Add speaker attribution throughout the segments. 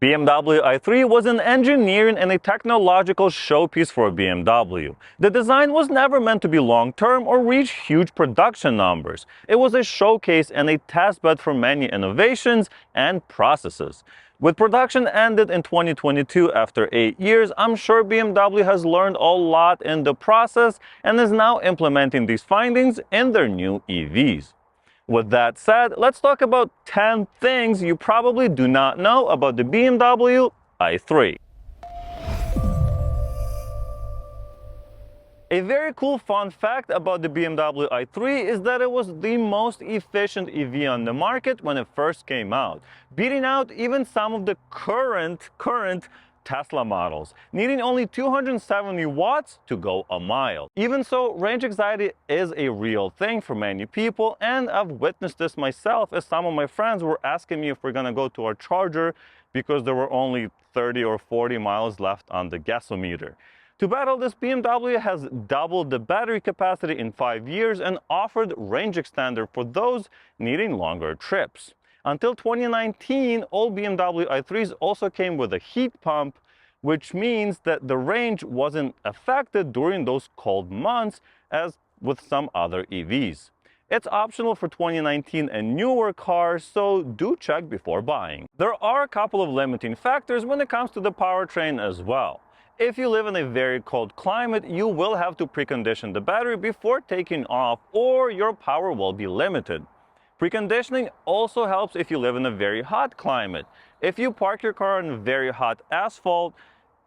Speaker 1: BMW i3 was an engineering and a technological showpiece for BMW. The design was never meant to be long-term or reach huge production numbers. It was a showcase and a testbed for many innovations and processes. With production ended in 2022 after 8 years, I'm sure BMW has learned a lot in the process and is now implementing these findings in their new EVs. With that said, let's talk about 10 things you probably do not know about the BMW i3. A very cool fun fact about the BMW i3 is that it was the most efficient EV on the market when it first came out, beating out even some of the current Tesla models, needing only 270 watts to go a mile. Even so, range anxiety is a real thing for many people, and I've witnessed this myself as some of my friends were asking me if we're gonna go to our charger because there were only 30 or 40 miles left on the gasometer. To battle this, BMW has doubled the battery capacity in 5 years and offered range extender for those needing longer trips. Until 2019, all BMW i3s also came with a heat pump, which means that the range wasn't affected during those cold months as with some other EVs. It's optional for 2019 and newer cars, so do check before buying. There are a couple of limiting factors when it comes to the powertrain as well. If you live in a very cold climate, you will have to precondition the battery before taking off, or your power will be limited. Preconditioning also helps if you live in a very hot climate. If you park your car on very hot asphalt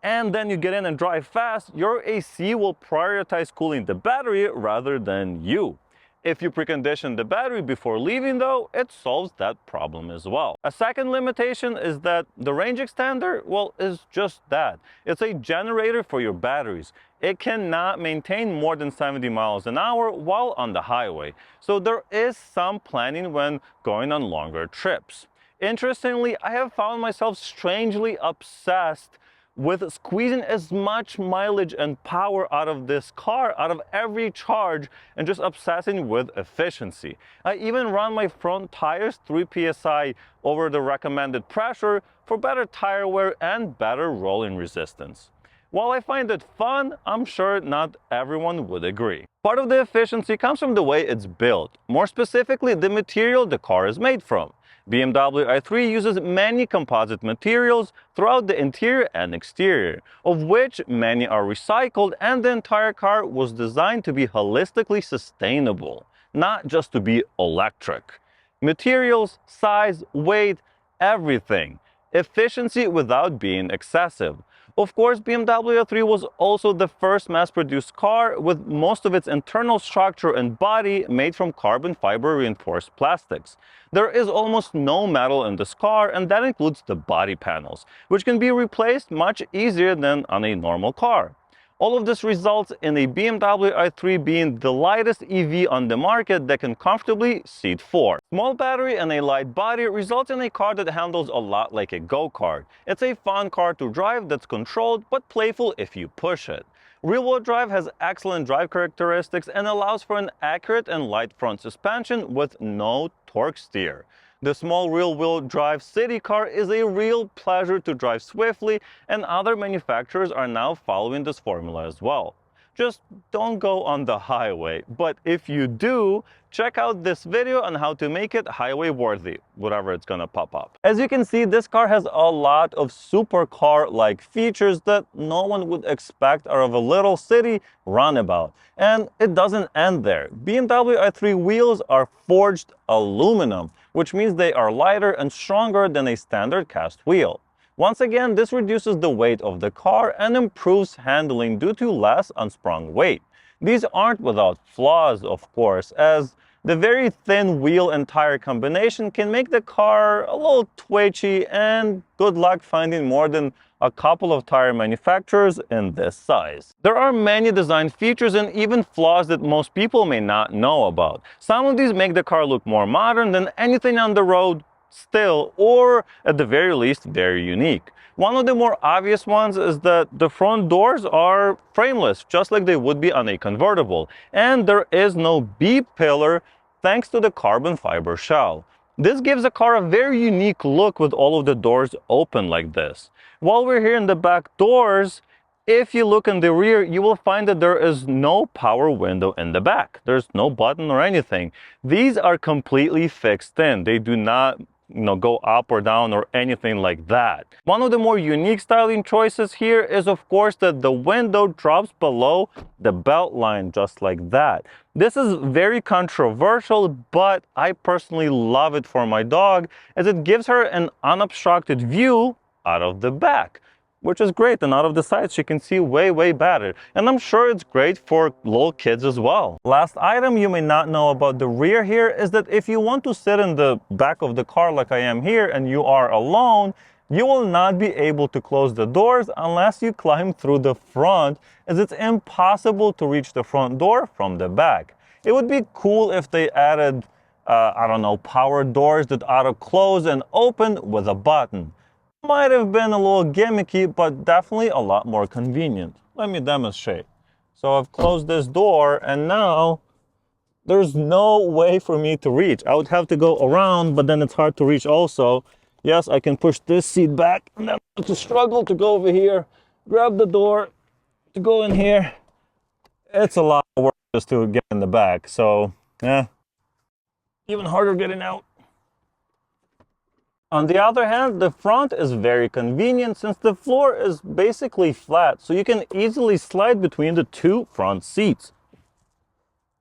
Speaker 1: and then you get in and drive fast, your AC will prioritize cooling the battery rather than you. If you precondition the battery before leaving though, it solves that problem as well. A second limitation is that the range extender, well, is just that. It's a generator for your batteries. It cannot maintain more than 70 miles an hour while on the highway. So there is some planning when going on longer trips. Interestingly, I have found myself strangely obsessed with squeezing as much mileage and power out of this car, out of every charge, and just obsessing with efficiency. I even run my front tires 3 psi over the recommended pressure for better tire wear and better rolling resistance. While I find it fun, I'm sure not everyone would agree. Part of the efficiency comes from the way it's built, more specifically the material the car is made from. BMW i3 uses many composite materials throughout the interior and exterior, of which many are recycled, and the entire car was designed to be holistically sustainable, not just to be electric. Materials, size, weight, everything. Efficiency without being excessive. Of course, BMW i3 was also the first mass-produced car with most of its internal structure and body made from carbon fiber reinforced plastics. There is almost no metal in this car, and that includes the body panels, which can be replaced much easier than on a normal car. All of this results in a BMW i3 being the lightest EV on the market that can comfortably seat 4. Small battery and a light body results in a car that handles a lot like a go-kart. It's a fun car to drive that's controlled but playful if you push it. Rear-wheel drive has excellent drive characteristics and allows for an accurate and light front suspension with no torque steer. The small rear-wheel drive city car is a real pleasure to drive swiftly, and other manufacturers are now following this formula as well. Just don't go on the highway, but if you do, check out this video on how to make it highway worthy, whatever it's gonna pop up. As you can see, this car has a lot of supercar-like features that no one would expect out of a little city runabout. And it doesn't end there. BMW i3 wheels are forged aluminum, which means they are lighter and stronger than a standard cast wheel. Once again, this reduces the weight of the car and improves handling due to less unsprung weight. These aren't without flaws, of course, as the very thin wheel and tire combination can make the car a little twitchy, and good luck finding more than a couple of tire manufacturers in this size. There are many design features and even flaws that most people may not know about. Some of these make the car look more modern than anything on the road still, or at the very least, very unique. One of the more obvious ones is that the front doors are frameless, just like they would be on a convertible, and there is no B-pillar thanks to the carbon fiber shell. This gives the car a very unique look with all of the doors open like this. While we're here in the back doors, if you look in the rear, you will find that there is no power window in the back. There's no button or anything. These are completely fixed in. They do not go up or down or anything like that. One of the more unique styling choices here is, of course, that the window drops below the belt line just like that. This is very controversial, but I personally love it for my dog as it gives her an unobstructed view out of the back, which is great, and out of the sides she can see way better. And I'm sure it's great for little kids as well. Last item you may not know about the rear here is that if you want to sit in the back of the car like I am here and you are alone, you will not be able to close the doors unless you climb through the front, as it's impossible to reach the front door from the back. It would be cool if they added, I don't know, power doors that auto-close and open with a button. Might have been a little gimmicky, but definitely a lot more convenient. Let me demonstrate. So I've closed this door and now there's no way for me to reach. I would have to go around, but then it's hard to reach also. Yes, I can push this seat back and then I have to struggle to go over here, grab the door to go in here. It's a lot of work just to get in the back. So yeah, even harder getting out. On the other hand, the front is very convenient since the floor is basically flat, so you can easily slide between the two front seats.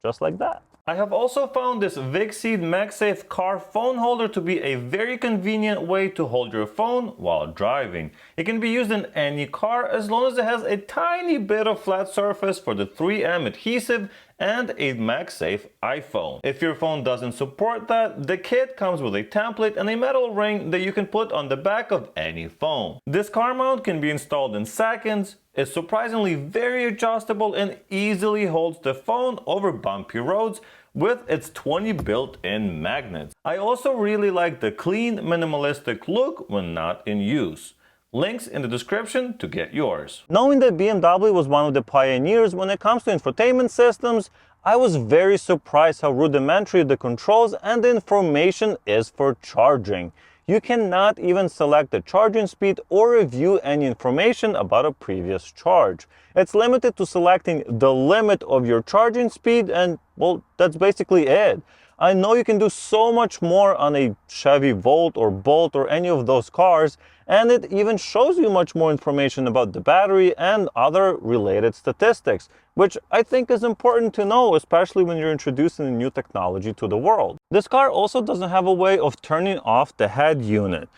Speaker 1: Just like that. I have also found this VICSEED MagSafe car phone holder to be a very convenient way to hold your phone while driving. It can be used in any car as long as it has a tiny bit of flat surface for the 3M adhesive and a MagSafe iPhone. If your phone doesn't support that, the kit comes with a template and a metal ring that you can put on the back of any phone. This car mount can be installed in seconds, is surprisingly very adjustable, and easily holds the phone over bumpy roads with its 20 built-in magnets. I also really like the clean, minimalistic look when not in use. Links in the description to get yours. Knowing that BMW was one of the pioneers when it comes to infotainment systems, I was very surprised how rudimentary the controls and the information is for charging. You cannot even select the charging speed or review any information about a previous charge. It's limited to selecting the limit of your charging speed and, well, that's basically it. I know you can do so much more on a Chevy Volt or Bolt or any of those cars, and it even shows you much more information about the battery and other related statistics, which I think is important to know, especially when you're introducing a new technology to the world. This car also doesn't have a way of turning off the head unit.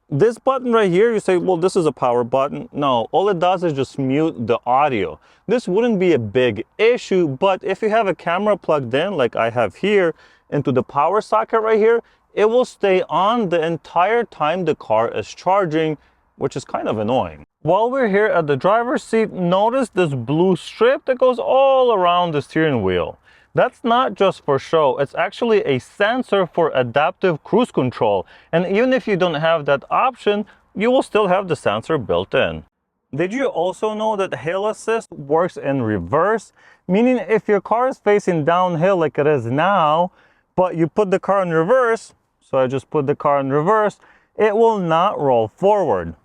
Speaker 1: This button right here, you say, well, this is a power button. No, all it does is just mute the audio. This wouldn't be a big issue, but if you have a camera plugged in, like I have here, into the power socket right here, it will stay on the entire time the car is charging, which is kind of annoying. While we're here at the driver's seat, notice this blue strip that goes all around the steering wheel. That's not just for show, it's actually a sensor for adaptive cruise control. And even if you don't have that option, you will still have the sensor built in. Did you also know that hill assist works in reverse? Meaning if your car is facing downhill like it is now, but you put the car in reverse, so I just put the car in reverse, it will not roll forward.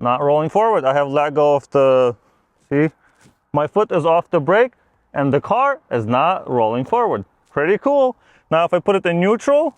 Speaker 1: Not rolling forward. I have let go of the, see, my foot is off the brake and the car is not rolling forward. Pretty cool. Now if I put it in neutral,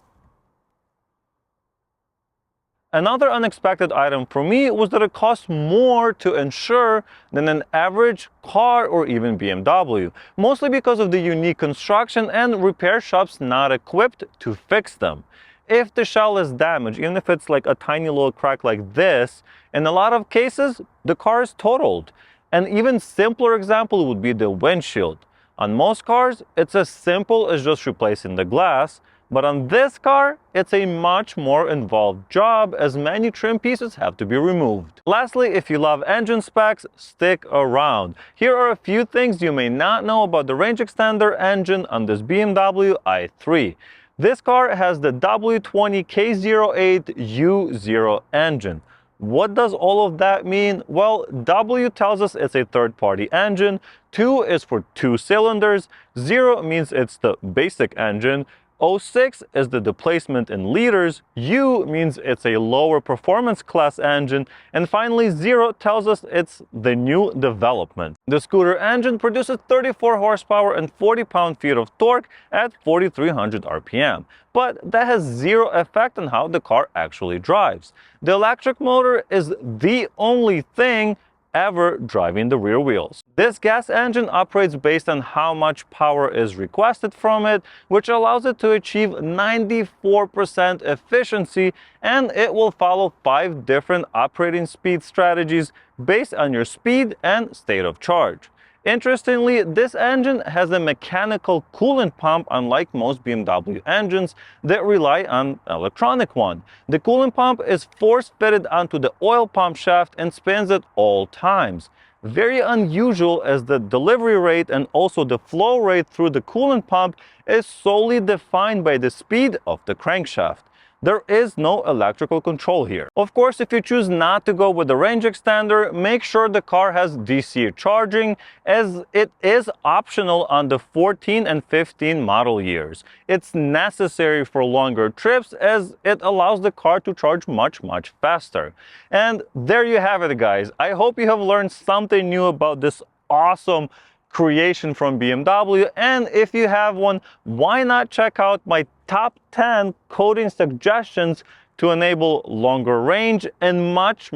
Speaker 1: another unexpected item for me was that it costs more to insure than an average car or even BMW, mostly because of the unique construction and repair shops not equipped to fix them. If the shell is damaged, even if it's like a tiny little crack like this, in a lot of cases, the car is totaled. An even simpler example would be the windshield. On most cars, it's as simple as just replacing the glass, but on this car, it's a much more involved job as many trim pieces have to be removed. Lastly, if you love engine specs, stick around. Here are a few things you may not know about the range extender engine on this BMW i3. This car has the W20K08U0 engine. What does all of that mean? Well, W tells us it's a third-party engine, 2 is for 2 cylinders, 0 means it's the basic engine, 06 is the displacement in liters, U means it's a lower performance class engine, and finally 0 tells us it's the new development. The scooter engine produces 34 horsepower and 40 pound-feet of torque at 4,300 RPM, but that has zero effect on how the car actually drives. The electric motor is the only thing ever driving the rear wheels. This gas engine operates based on how much power is requested from it, which allows it to achieve 94% efficiency, and it will follow 5 different operating speed strategies based on your speed and state of charge. Interestingly, this engine has a mechanical coolant pump, unlike most BMW engines that rely on an electronic one. The coolant pump is force-fitted onto the oil pump shaft and spins at all times. Very unusual, as the delivery rate and also the flow rate through the coolant pump is solely defined by the speed of the crankshaft. There is no electrical control here. Of course, if you choose not to go with the range extender, make sure the car has DC charging, as it is optional on the 14 and 15 model years. It's necessary for longer trips, as it allows the car to charge much faster. And there you have it, guys. I hope you have learned something new about this awesome creation from BMW, and if you have one, why not check out my top 10 coating suggestions to enable longer range and much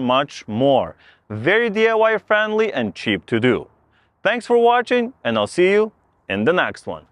Speaker 1: more. Very DIY friendly and cheap to do. Thanks for watching, and I'll see you in the next one.